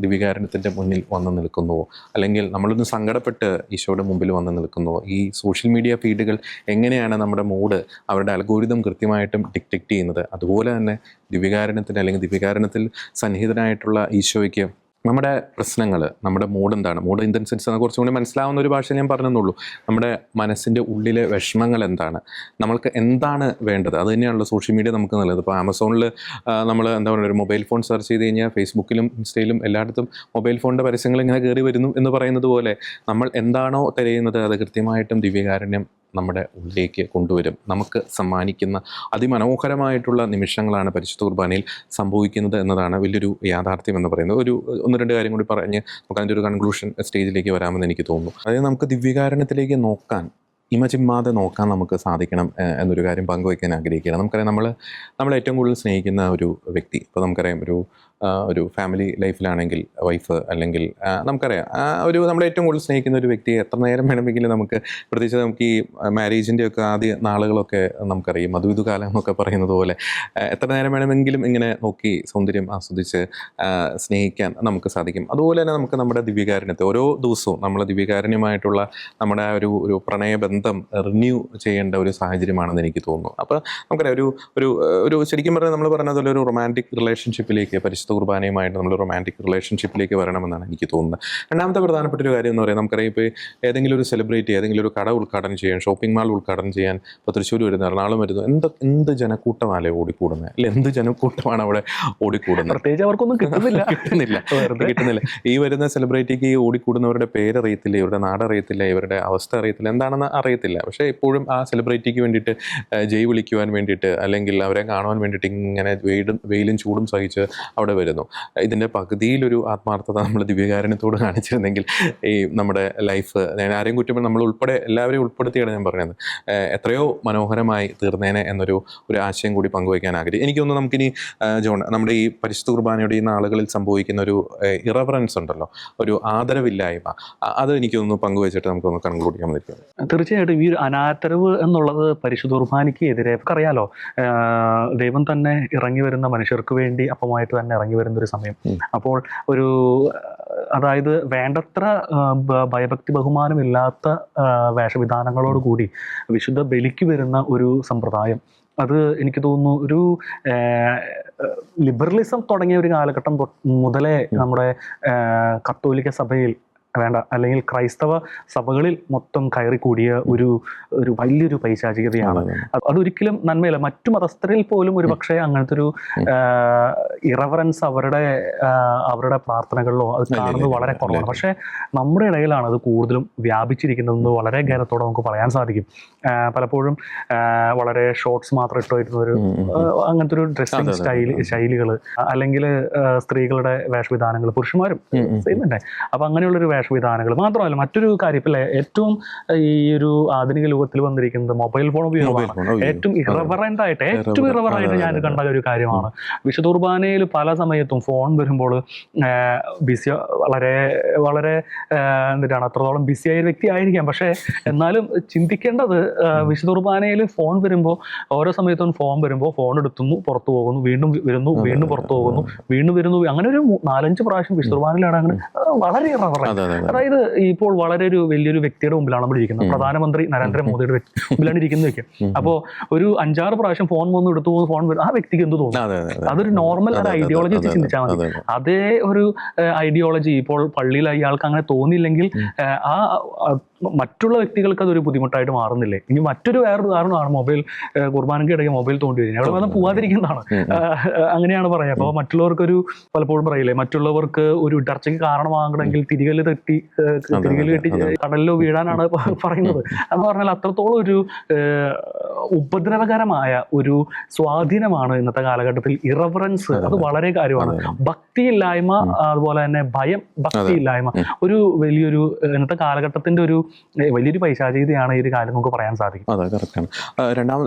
ദിവ്യകാരുണ്യത്തിൻ്റെ മുന്നിൽ വന്ന് നിൽക്കുന്നുവോ, അല്ലെങ്കിൽ നമ്മളൊന്ന് സങ്കടപ്പെട്ട് ഈശോയുടെ മുമ്പിൽ വന്ന് നിൽക്കുന്നുവോ, ഈ സോഷ്യൽ മീഡിയ ഫീഡുകൾ എങ്ങനെയാണ് നമ്മുടെ മൂഡ് അവരുടെ അൽഗോരിതം കൃത്യമായിട്ടും ഡിറ്റക്റ്റ് ചെയ്യുന്നത്, അതുപോലെ തന്നെ ദിവ്യകാരുണ്യത്തിന് അല്ലെങ്കിൽ ദിവ്യകാരുണ്യത്തിൽ സന്നിഹിതനായിട്ടുള്ള ഈശോയ്ക്ക് നമ്മുടെ പ്രശ്നങ്ങൾ, നമ്മുടെ മൂഡ് എന്താണ്, മൂഡ് ഇൻ ദ സെൻസ് കുറച്ചും കൂടി മനസ്സിലാവുന്ന ഒരു ഭാഷ ഞാൻ പറഞ്ഞെന്നുള്ളൂ. നമ്മുടെ മനസ്സിൻ്റെ ഉള്ളിലെ വിഷമങ്ങൾ എന്താണ്, നമ്മൾക്ക് എന്താണ് വേണ്ടത്, അത് തന്നെയാണല്ലോ സോഷ്യൽ മീഡിയ നമുക്ക് നല്ലത്. ഇപ്പോൾ ആമസോണിൽ നമ്മൾ എന്താ പറയുക, ഒരു മൊബൈൽ ഫോൺ സെർച്ച് ചെയ്ത് കഴിഞ്ഞാൽ ഫേസ്ബുക്കിലും ഇൻസ്റ്റയിലും എല്ലായിടത്തും മൊബൈൽ ഫോണിൻ്റെ പരസ്യങ്ങൾ ഇങ്ങനെ കയറി വരുന്നു എന്ന് പറയുന്നത് പോലെ നമ്മൾ എന്താണോ തിരയുന്നത് അത് കൃത്യമായിട്ടും ദിവ്യകാരുണ്യം നമ്മുടെ ഉള്ളിലേക്ക് കൊണ്ടുവരും. നമുക്ക് സമ്മാനിക്കുന്ന അതിമനോഹരമായിട്ടുള്ള നിമിഷങ്ങളാണ് പരിശുദ്ധ കുർബാനയിൽ സംഭവിക്കുന്നത് എന്നതാണ് വലിയൊരു യാഥാർത്ഥ്യം എന്ന് പറയുന്നത്. ഒരു 1-2 കാര്യം കൂടി പറഞ്ഞ് നമുക്ക് അതിൻ്റെ ഒരു കൺക്ലൂഷൻ സ്റ്റേജിലേക്ക് വരാമെന്ന് എനിക്ക് തോന്നുന്നു. അതായത് നമുക്ക് ദിവ്യകാരുണ്യത്തിലേക്ക് ഇമചിമ്മാതെ നോക്കാൻ നമുക്ക് സാധിക്കണം എന്നൊരു കാര്യം പങ്കുവയ്ക്കാൻ ആഗ്രഹിക്കുകയാണ്. നമുക്കറിയാം, നമ്മൾ ഏറ്റവും കൂടുതൽ സ്നേഹിക്കുന്ന ഒരു വ്യക്തി, ഇപ്പോൾ നമുക്കറിയാം ഒരു ഫാമിലി ലൈഫിലാണെങ്കിൽ വൈഫ്, അല്ലെങ്കിൽ നമുക്കറിയാം നമ്മൾ ഏറ്റവും കൂടുതൽ സ്നേഹിക്കുന്ന ഒരു വ്യക്തിയെ എത്ര നേരം വേണമെങ്കിലും നമുക്ക്, പ്രത്യേകിച്ച് നമുക്ക് ഈ മാരേജിൻ്റെയൊക്കെ ആദ്യ നാളുകളൊക്കെ നമുക്കറിയാം, മധുവിധുകാലം എന്നൊക്കെ പറയുന്നത് പോലെ എത്ര നേരം വേണമെങ്കിലും ഇങ്ങനെ നോക്കി സൗന്ദര്യം ആസ്വദിച്ച് സ്നേഹിക്കാൻ നമുക്ക് സാധിക്കും. അതുപോലെ തന്നെ നമുക്ക് നമ്മുടെ ദിവ്യകാരുണ്യത്തെ ഓരോ ദിവസവും നമ്മൾ ദിവ്യകാരുണ്യമായിട്ടുള്ള നമ്മുടെ ആ ഒരു പ്രണയബന്ധം റിന്യൂ ചെയ്യേണ്ട ഒരു സാഹചര്യമാണെന്ന് എനിക്ക് തോന്നുന്നു. അപ്പോൾ നമുക്കറിയാം, ഒരു ശരിക്കും പറഞ്ഞാൽ നമ്മൾ പറഞ്ഞതുപോലെ ഒരു റൊമാൻറ്റിക് റിലേഷൻഷിപ്പിലേക്ക്, പരിശുദ്ധ കുർബാനയുമായിട്ട് നമ്മൾ റൊമാൻറ്റിക് റിലേഷൻഷിപ്പിലേക്ക് വരണമെന്നാണ് എനിക്ക് തോന്നുന്നത്. രണ്ടാമത്തെ പ്രധാനപ്പെട്ട ഒരു കാര്യം എന്ന് പറയുന്നത്, നമുക്കറിയാം, ഇപ്പോൾ ഏതെങ്കിലും ഒരു സെലിബ്രിറ്റി ഏതെങ്കിലും ഒരു കട ഉദ്ഘാടനം ചെയ്യാൻ, ഷോപ്പിംഗ് മാൾ ഉദ്ഘാടനം ചെയ്യാൻ ഇപ്പോൾ തൃശ്ശൂർ വരുന്നു, എറണാകുളം വരുന്നു, എന്ത് ജനക്കൂട്ടമാണ് ഓടിക്കൂടുന്നത്, അല്ലെ എന്ത് ജനക്കൂട്ടമാണ് അവിടെ ഓടിക്കൂടുന്നത്. പ്രത്യേകിച്ച് അവർക്കൊന്നും കിട്ടുന്നില്ല. ഈ വരുന്ന സെലിബ്രിറ്റിക്ക് ഈ ഓടിക്കൂടുന്നവരുടെ പേരറിയത്തില്ല, ഇവരുടെ നാടറിയത്തില്ല, ഇവരുടെ അവസ്ഥ അറിയത്തില്ല, എന്താണെന്ന് അറിയത്തില്ല. പക്ഷേ എപ്പോഴും ആ സെലിബ്രിറ്റിക്ക് വേണ്ടിയിട്ട് ജയ് വിളിക്കുവാൻ വേണ്ടിയിട്ട്, അല്ലെങ്കിൽ അവരെ കാണുവാൻ വേണ്ടിയിട്ട് ഇങ്ങനെ വെയിലും ചൂടും സഹിച്ച് അവിടെ വരുന്നു. ഇതിൻ്റെ പകുതിയിലൊരു ആത്മാർത്ഥത നമ്മൾ ദിവ്യകാരുണ്യത്തോട് കാണിച്ചിരുന്നെങ്കിൽ ഈ നമ്മുടെ ലൈഫ്, ഞാൻ ആരെയും കുറ്റം, നമ്മൾ ഉൾപ്പെടെ എല്ലാവരെയും ഉൾപ്പെടുത്തിയാണ് ഞാൻ പറഞ്ഞത്, എത്രയോ മനോഹരമായി തീർന്നേനെ എന്നൊരു ആശയം കൂടി പങ്കുവയ്ക്കാൻ ആഗ്രഹിക്കും. എനിക്കൊന്ന് നമുക്കിനി ജോൺ, നമ്മുടെ ഈ പരിശുദ്ധ കുർബാനയുടെ ഈ നാളുകളിൽ സംഭവിക്കുന്ന ഒരു ഇറവറൻസ് ഉണ്ടല്ലോ, ഒരു ആദരവില്ലായ്മ, അത് എനിക്കൊന്ന് പങ്കുവച്ചിട്ട് നമുക്കൊന്ന് കൺക്ലൂഡ് ചെയ്യാൻ പറ്റും. തീർച്ചയായിട്ടും ഈ ഒരു അനാദരവ് എന്നുള്ളത് പരിശുദ്ധ കുർബാനയ്ക്ക് എതിരെ, അറിയാലോ, ദൈവം തന്നെ ഇറങ്ങി വരുന്ന മനുഷ്യർക്ക് വേണ്ടി അപ്പമായിട്ട് തന്നെ ഇറങ്ങി വരുന്നൊരു സമയം. അപ്പോൾ അതായത് വേണ്ടത്ര ഭയഭക്തി ബഹുമാനമില്ലാത്ത വേഷവിധാനങ്ങളോടുകൂടി വിശുദ്ധ ബലിക്ക് വരുന്ന ഒരു സമ്പ്രദായം, അത് എനിക്ക് തോന്നുന്നു ഒരു ലിബറലിസം തുടങ്ങിയ ഒരു കാലഘട്ടം മുതലേ നമ്മുടെ കത്തോലിക്ക സഭയിൽ അല്ലെങ്കിൽ ക്രൈസ്തവ സഭകളിൽ മൊത്തം കയറിക്കൂടിയ ഒരു വലിയൊരു പൈശാചികതയാണ്. അതൊരിക്കലും നന്മയില്ല. മറ്റു മതസ്ഥരിൽ പോലും ഒരു പക്ഷേ അങ്ങനത്തെ ഒരു ഇറവറൻസ് അവരുടെ പ്രാർത്ഥനകളിലോ അത് കാണുന്നത് വളരെ കുറവാണ്. പക്ഷേ നമ്മുടെ ഇടയിലാണ് അത് കൂടുതലും വ്യാപിച്ചിരിക്കുന്നതെന്ന് വളരെ ഗൗരവത്തോടെ നമുക്ക് പറയാൻ സാധിക്കും. പലപ്പോഴും വളരെ ഷോർട്സ് മാത്രം ഇട്ട് വരുന്ന അങ്ങനത്തെ ഒരു ഡ്രസ്സിങ് ശൈലികൾ, അല്ലെങ്കിൽ സ്ത്രീകളുടെ വേഷവിധാനങ്ങൾ, പുരുഷന്മാരും ചെയ്യുന്നുണ്ടേ. അപ്പൊ അങ്ങനെയുള്ളൊരു വേഷവിധാനങ്ങൾ മാത്രമല്ല, മറ്റൊരു കാര്യം ഇപ്പം ഏറ്റവും ഈ ഒരു ആധുനിക യുഗത്തിൽ വന്നിരിക്കുന്നത് മൊബൈൽ ഫോൺ ഉപയോഗമാണ്. ഏറ്റവും ഇറവറൻ്റ് ആയിട്ട് ഞാൻ കണ്ട ഒരു കാര്യമാണ്. വിശുദ്ധ കുർബാനയിൽ പല സമയത്തും ഫോൺ വരുമ്പോൾ ബിസി, വളരെ വളരെ എന്തിനാണ്, അത്രത്തോളം ബിസിയായ ഒരു വ്യക്തി ആയിരിക്കാം. പക്ഷേ എന്നാലും ചിന്തിക്കേണ്ടത്, വിശുദ്ധ കുർബാനയിൽ ഫോൺ വരുമ്പോൾ ഓരോ സമയത്തും ഫോൺ വരുമ്പോൾ ഫോൺ എടുത്തുന്നു, പുറത്തു പോകുന്നു, വീണ്ടും വരുന്നു, വീണ്ടും പുറത്തു പോകുന്നു, വീണ്ടും വരുന്നു, അങ്ങനെ ഒരു 4-5 പ്രാവശ്യം വിശുദ്ധ കുർബാനയിലാണ്. അങ്ങനെ വളരെ ഇറവറൻ്റ്. അതായത് ഇപ്പോൾ വളരെ ഒരു വലിയൊരു വ്യക്തിയുടെ മുമ്പിലാണ് നമ്മൾ ഇരിക്കുന്നത്, പ്രധാനമന്ത്രി നരേന്ദ്രമോദിയുടെ മുമ്പിലാണ് ഇരിക്കുന്നത് വെക്കുക. അപ്പോൾ ഒരു 5-6 പ്രാവശ്യം ഫോൺ വന്ന് എടുത്തു പോകുന്ന ഫോൺ വരും, ആ വ്യക്തിക്ക് എന്ത് തോന്നും? അതൊരു നോർമൽ ഒരു ഐഡിയോളജി വെച്ച് ചിന്തിച്ചാൽ മതി. അതേ ഒരു ഐഡിയോളജി ഇപ്പോൾ പള്ളിയിൽ അയാൾക്ക് അങ്ങനെ തോന്നിയില്ലെങ്കിൽ ആ മറ്റുള്ള വ്യക്തികൾക്ക് അതൊരു ബുദ്ധിമുട്ടായിട്ട് മാറുന്നില്ലേ? ഇനി വേറൊരു കാരണമാണ് മൊബൈൽ കുർബാനയ്ക്ക് ഇടയ്ക്ക് മൊബൈൽ തോണ്ടി വരുന്നത്. അവിടെ വന്ന് പോവാതിരിക്കുന്നതാണ്, അങ്ങനെയാണ് പറയുക. അപ്പോൾ മറ്റുള്ളവർക്കൊരു പലപ്പോഴും പറയില്ലേ, മറ്റുള്ളവർക്ക് ഒരു ഇടർച്ചയ്ക്ക് കാരണമാകണമെങ്കിൽ തിരികല് കെട്ടി കടലിലോ വീഴാനാണ് പറയുന്നത്. എന്ന് പറഞ്ഞാൽ അത്രത്തോളം ഒരു ഉപദ്രവകരമായ ഒരു സ്വാധീനമാണ് ഇന്നത്തെ കാലഘട്ടത്തിൽ ഇറവറൻസ്. അത് വളരെ കാര്യമാണ്. ഭക്തിയില്ലായ്മ, അതുപോലെ തന്നെ ഭയം, ഭക്തിയില്ലായ്മ ഒരു വലിയൊരു ഇന്നത്തെ കാലഘട്ടത്തിന്റെ ഒരു വലിയൊരു പൈശാചികതയാണ് ഈ ഒരു കാര്യം നമുക്ക് പറയാൻ സാധിക്കും. അതെ, കറക്റ്റാണ്.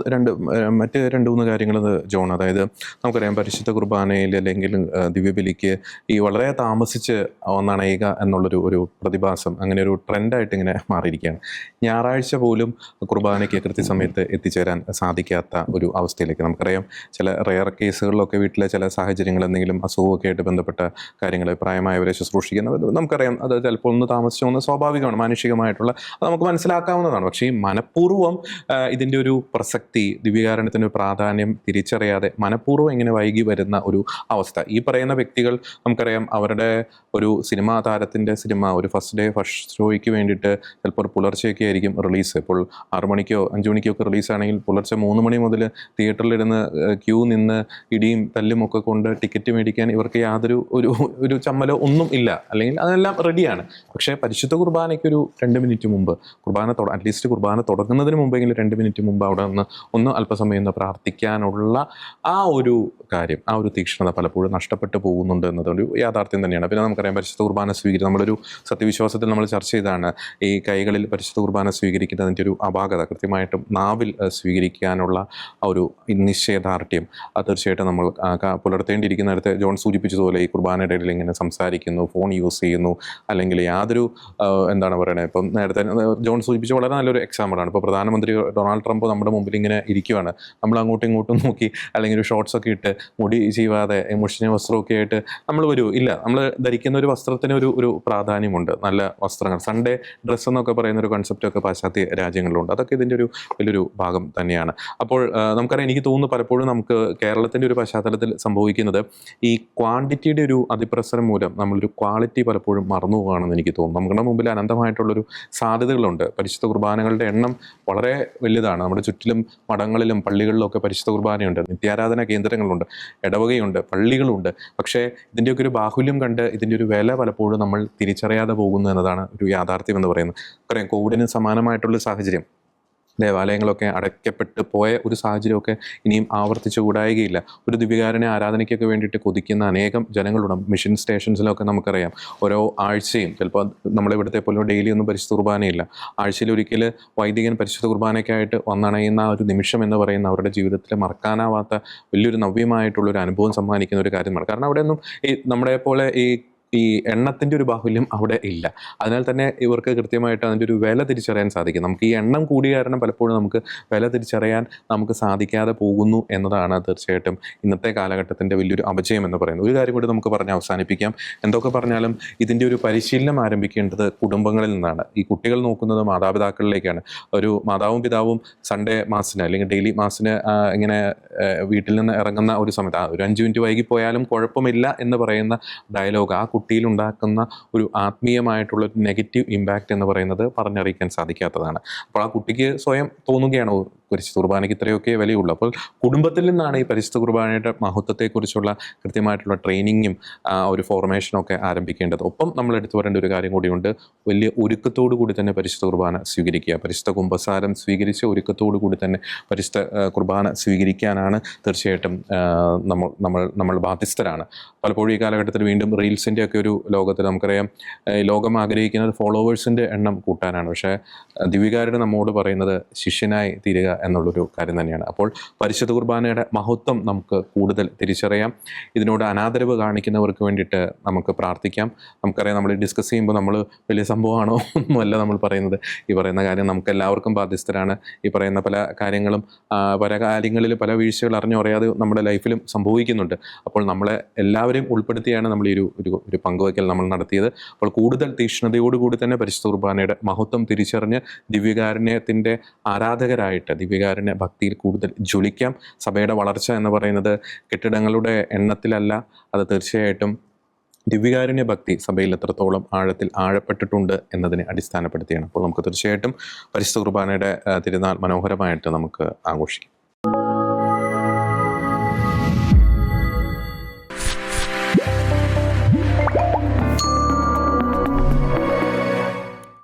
മറ്റ് 2-3 കാര്യങ്ങൾ ജോൺ, അതായത് നമുക്കറിയാം പരിശുദ്ധ കുർബാനയിൽ അല്ലെങ്കിൽ ദിവ്യബലിക്ക് ഈ വളരെ താമസിച്ച് ഒന്നണയുക എന്നുള്ളൊരു പ്രതിഭാസം അങ്ങനെ ഒരു ട്രെൻഡായിട്ട് ഇങ്ങനെ മാറിയിരിക്കുകയാണ്. ഞായറാഴ്ച പോലും കുർബാനയ്ക്ക് കൃത്യസമയത്ത് എത്തിച്ചേരാൻ സാധിക്കാത്ത ഒരു അവസ്ഥയിലേക്ക് നമുക്കറിയാം. ചില റെയർ കേസുകളിലൊക്കെ വീട്ടിലെ ചില സാഹചര്യങ്ങൾ, എന്തെങ്കിലും അസുഖമൊക്കെ ആയിട്ട് ബന്ധപ്പെട്ട കാര്യങ്ങൾ, പ്രായമായവരെ ശുശ്രൂഷിക്കുന്നത് നമുക്കറിയാം. അത് ചിലപ്പോൾ ഒന്ന് താമസിച്ചു ഒന്ന് സ്വാഭാവികമാണ്, മാനുഷികമായിട്ടുള്ള അത് നമുക്ക് മനസ്സിലാക്കാവുന്നതാണ്. പക്ഷേ ഈ മനഃപൂർവ്വം ഇതിൻ്റെ ഒരു പ്രസക്തി, ദിവ്യകാരുണ്യത്തിൻ്റെ പ്രാധാന്യം തിരിച്ചറിയാതെ മനഃപൂർവ്വം ഇങ്ങനെ വൈകി വരുന്ന ഒരു അവസ്ഥ. ഈ പറയുന്ന വ്യക്തികൾ നമുക്കറിയാം, അവരുടെ ഒരു സിനിമാ താരത്തിൻ്റെ സിനിമ ഒരു ഫസ്റ്റ് ഷോയ്ക്ക് വേണ്ടിയിട്ട് ചിലപ്പോൾ പുലർച്ചയൊക്കെ ആയിരിക്കും റിലീസ്. ഇപ്പോൾ 6 മണിക്കോ 5 മണിക്കോ ഒക്കെ റിലീസാണെങ്കിൽ പുലർച്ചെ 3 മണി മുതൽ തിയേറ്ററിലിരുന്ന് ക്യൂ നിന്ന് ഇടിയും തല്ലും ഒക്കെ കൊണ്ട് ടിക്കറ്റ് മേടിക്കാൻ ഇവർക്ക് യാതൊരു ഒരു ചമ്മലോ ഒന്നും ഇല്ല, അല്ലെങ്കിൽ അതെല്ലാം റെഡിയാണ്. പക്ഷേ പരിശുദ്ധ കുർബാനയ്ക്ക് ഒരു 2 മിനിറ്റ് മുമ്പ്, അറ്റ്ലീസ്റ്റ് കുർബാന തുടങ്ങുന്നതിന് മുമ്പെങ്കിലും 2 മിനിറ്റ് മുമ്പ് അവിടെ ഒന്ന് അല്പസമയം ഒന്ന് പ്രാർത്ഥിക്കാനുള്ള ആ ഒരു കാര്യം, ആ ഒരു തീക്ഷ്ണത പലപ്പോഴും നഷ്ടപ്പെട്ടു പോകുന്നുണ്ട് എന്നതൊരു യാഥാർത്ഥ്യം തന്നെയാണ്. പിന്നെ നമുക്കറിയാം പരിശുദ്ധ കുർബാന നമ്മളൊരു സത്യവിശ്വാസത്തിൽ നമ്മൾ ചർച്ച ചെയ്താണ് ഈ കൈകളിൽ പരിശുദ്ധ കുർബാന സ്വീകരിക്കുന്നതിൻ്റെ ഒരു അപാകത, കൃത്യമായിട്ടും നാവിൽ സ്വീകരിക്കാനുള്ള ആ ഒരു നിശ്ചയദാർഢ്യം തീർച്ചയായിട്ടും നമ്മൾ പുലർത്തേണ്ടിയിരിക്കുന്നിടത്ത് ജോൺ സൂചിപ്പിച്ചതുപോലെ ഈ കുർബാനയുടെ ഇടയിൽ ഇങ്ങനെ സംസാരിക്കുന്നു, ഫോൺ യൂസ് ചെയ്യുന്നു, അല്ലെങ്കിൽ യാതൊരു എന്താണ് പറയണത്, ഇപ്പം നേരത്തെ ജോൺ സൂചിപ്പിച്ച വളരെ നല്ലൊരു എക്സാമ്പിളാണ്. ഇപ്പോൾ പ്രധാനമന്ത്രി ഡൊണാൾഡ് ട്രംപ് നമ്മുടെ മുമ്പിൽ ഇങ്ങനെ ഇരിക്കുവാണ്, നമ്മൾ അങ്ങോട്ടും ഇങ്ങോട്ടും നോക്കി അല്ലെങ്കിൽ ഒരു ഷോർട്സ് ഒക്കെ ഇട്ട് മുടി ചെയ്യാതെ മുഷിഞ്ഞ വസ്ത്രമൊക്കെ ആയിട്ട് നമ്മൾ നമ്മൾ ധരിക്കുന്ന ഒരു വസ്ത്രത്തിന് ഒരു പ്രാധാന്യമുണ്ട്. നല്ല വസ്ത്രങ്ങൾ, സൺഡേ ഡ്രസ്സ് എന്നൊക്കെ പറയുന്ന ഒരു കൺസെപ്റ്റൊക്കെ പാശ്ചാത്യ രാജ്യങ്ങളിലുണ്ട്. അതൊക്കെ ഇതിൻ്റെ ഒരു വലിയൊരു ഭാഗം തന്നെയാണ്. അപ്പോൾ നമുക്കറിയാം, എനിക്ക് തോന്നുന്നു പലപ്പോഴും നമുക്ക് കേരളത്തിൻ്റെ ഒരു പശ്ചാത്തലത്തിൽ സംഭവിക്കുന്നത് ഈ ക്വാണ്ടിറ്റിയുടെ ഒരു അതിപ്രസരം മൂലം നമ്മളൊരു ക്വാളിറ്റി പലപ്പോഴും മറന്നു പോകുകയാണെന്ന് എനിക്ക് തോന്നുന്നു. നമ്മുടെ മുമ്പിൽ അനന്തമായിട്ടുള്ളൊരു സാധ്യതകളുണ്ട്. പരിശുദ്ധ കുർബാനകളുടെ എണ്ണം വളരെ വലുതാണ്. നമ്മുടെ ചുറ്റിലും മഠങ്ങളിലും പള്ളികളിലും ഒക്കെ പരിശുദ്ധ കുർബാനയുണ്ട്, നിത്യാരാധന കേന്ദ്രങ്ങളുണ്ട്, ഇടവകയുണ്ട്, പള്ളികളുണ്ട്. പക്ഷേ ഇതിൻ്റെയൊക്കെ ഒരു ബാഹുല്യം കണ്ട് ഇതിൻ്റെ ഒരു വില പലപ്പോഴും നമ്മൾ തിരിച്ചറിയാതെ പോകുന്നു എന്നതാണ് ഒരു യാഥാർത്ഥ്യം എന്ന് പറയുന്നത്. പറയാം, കോവിഡിന് സമാനമായിട്ടുള്ള സാഹചര്യം, ദേവാലയങ്ങളൊക്കെ അടയ്ക്കപ്പെട്ട് പോയ ഒരു സാഹചര്യമൊക്കെ ഇനിയും ആവർത്തിച്ചുകൂടായികയില്ല. ഒരു ദിവ്യകാരുണ്യ ആരാധനയ്ക്കൊക്കെ വേണ്ടിയിട്ട് കൊതിക്കുന്ന അനേകം ജനങ്ങളുണ്ട്. മിഷൻ സ്റ്റേഷൻസിലൊക്കെ നമുക്കറിയാം ഓരോ ആഴ്ചയും, ചിലപ്പോൾ നമ്മളിവിടുത്തെ പോലെ ഡെയിലി ഒന്നും പരിശുദ്ധ കുർബാനയില്ല, ആഴ്ചയിൽ ഒരിക്കൽ വൈദികൻ പരിശുദ്ധ കുർബാനയ്ക്കായിട്ട് വന്നണയുന്ന ഒരു നിമിഷം എന്ന് പറയുന്ന അവരുടെ ജീവിതത്തിൽ മറക്കാനാവാത്ത വലിയൊരു നവ്യമായിട്ടുള്ളൊരു അനുഭവം സമ്മാനിക്കുന്ന ഒരു കാര്യമാണ്. കാരണം അവിടെയൊന്നും ഈ നമ്മളെ പോലെ ഈ എണ്ണത്തിൻ്റെ ഒരു ബാഹുല്യം അവിടെ ഇല്ല. അതിനാൽ തന്നെ ഇവർക്ക് കൃത്യമായിട്ട് അതിൻ്റെ ഒരു വില തിരിച്ചറിയാൻ സാധിക്കും. നമുക്ക് ഈ എണ്ണം കൂടിയ കാരണം പലപ്പോഴും നമുക്ക് വില തിരിച്ചറിയാൻ നമുക്ക് സാധിക്കാതെ പോകുന്നു എന്നതാണ് തീർച്ചയായിട്ടും ഇന്നത്തെ കാലഘട്ടത്തിൻ്റെ വലിയൊരു അപജയം എന്ന് പറയുന്നത്. ഒരു കാര്യം കൂടി നമുക്ക് പറഞ്ഞ് അവസാനിപ്പിക്കാം. എന്തൊക്കെ പറഞ്ഞാലും ഇതിൻ്റെ ഒരു പരിശീലനം ആരംഭിക്കേണ്ടത് കുടുംബങ്ങളിൽ നിന്നാണ്. ഈ കുട്ടികൾ നോക്കുന്നത് മാതാപിതാക്കളിലേക്കാണ്. ഒരു മാതാവും പിതാവും സൺഡേ മാസിന് അല്ലെങ്കിൽ ഡെയിലി മാസിന് ഇങ്ങനെ വീട്ടിൽ നിന്ന് ഇറങ്ങുന്ന ഒരു സമയത്ത് ഒരു 5 മിനിറ്റ് വൈകിപ്പോയാലും കുഴപ്പമില്ല എന്ന് പറയുന്ന ഡയലോഗ് ആ കുട്ടിയിലുണ്ടാക്കുന്ന ഒരു ആത്മീയമായിട്ടുള്ള ഒരു നെഗറ്റീവ് ഇമ്പാക്റ്റ് എന്ന് പറയുന്നത് പറഞ്ഞറിയിക്കാൻ സാധിക്കാത്തതാണ്. അപ്പോൾ ആ കുട്ടിക്ക് സ്വയം തോന്നുകയാണ് പരിശുദ്ധ കുർബാനയ്ക്ക് ഇത്രയൊക്കെ വിലയുള്ളൂ. അപ്പോൾ കുടുംബത്തിൽ നിന്നാണ് ഈ പരിശുദ്ധ കുർബാനയുടെ മഹത്വത്തെക്കുറിച്ചുള്ള കൃത്യമായിട്ടുള്ള ട്രെയിനിങ്ങും ഒരു ഫോർമേഷനൊക്കെ ആരംഭിക്കേണ്ടത്. ഒപ്പം നമ്മൾ എടുത്തു പറയേണ്ട ഒരു കാര്യം കൂടിയുണ്ട്, വലിയ ഒരുക്കത്തോടു കൂടി തന്നെ പരിശുദ്ധ കുർബാന സ്വീകരിക്കുക. പരിശുദ്ധ കുമ്പസാരം സ്വീകരിച്ച് ഒരുക്കത്തോടു കൂടി തന്നെ പരിശുദ്ധ കുർബാന സ്വീകരിക്കാനാണ് തീർച്ചയായിട്ടും നമ്മൾ ബാധ്യസ്ഥരാണ്. പലപ്പോഴും ഈ കാലഘട്ടത്തിൽ വീണ്ടും റീൽസിൻ്റെ ഒക്കെ ഒരു ലോകത്തിൽ നമുക്കറിയാം, ലോകം ആഗ്രഹിക്കുന്നത് ഫോളോവേഴ്സിൻ്റെ എണ്ണം കൂട്ടാനാണ്. പക്ഷേ ദിവ്യകാരുടെ നമ്മോട് പറയുന്നത് ശിഷ്യനായി തീരുക എന്നുള്ളൊരു കാര്യം തന്നെയാണ്. അപ്പോൾ പരിശുദ്ധ കുർബാനയുടെ മഹത്വം നമുക്ക് കൂടുതൽ തിരിച്ചറിയാം. ഇതിനോട് അനാദരവ് കാണിക്കുന്നവർക്ക് വേണ്ടിയിട്ട് നമുക്ക് പ്രാർത്ഥിക്കാം. നമുക്കറിയാം, നമ്മൾ ഡിസ്കസ് ചെയ്യുമ്പോൾ നമ്മൾ വലിയ സംഭവമാണോ ഒന്നുമല്ല നമ്മൾ പറയുന്നത്. ഈ പറയുന്ന കാര്യം നമുക്ക് എല്ലാവർക്കും ബാധ്യസ്ഥരാണ്. ഈ പറയുന്ന പല കാര്യങ്ങളും പല കാര്യങ്ങളിൽ പല വീഴ്ചകൾ അറിഞ്ഞോ അറിയാതെ നമ്മുടെ ലൈഫിലും സംഭവിക്കുന്നുണ്ട്. അപ്പോൾ നമ്മളെ എല്ലാവരെയും ഉൾപ്പെടുത്തിയാണ് നമ്മൾ ഈ ഒരു പങ്കുവയ്ക്കൽ നമ്മൾ നടത്തിയത്. അപ്പോൾ കൂടുതൽ തീക്ഷ്ണതയോടുകൂടി തന്നെ പരിശുദ്ധ കുർബാനയുടെ മഹത്വം തിരിച്ചറിഞ്ഞ് ദിവ്യകാരുണ്യത്തിൻ്റെ ആരാധകരായിട്ട് ദിവ്യകാരുണ്യ ഭക്തിയിൽ കൂടുതൽ ജ്വലിക്കാം. സഭയുടെ വളർച്ച എന്ന് പറയുന്നത് കെട്ടിടങ്ങളുടെ എണ്ണത്തിലല്ല, അത് തീർച്ചയായിട്ടും ദിവ്യകാരുണ്യ ഭക്തി സഭയിൽ എത്രത്തോളം ആഴത്തിൽ ആഴപ്പെട്ടിട്ടുണ്ട് എന്നതിനെ അടിസ്ഥാനപ്പെടുത്തിയാണ്. അപ്പോൾ നമുക്ക് തീർച്ചയായിട്ടും പരിശുദ്ധ കുർബാനയുടെ തിരുനാൾ മനോഹരമായിട്ട് നമുക്ക് ആഘോഷിക്കാം.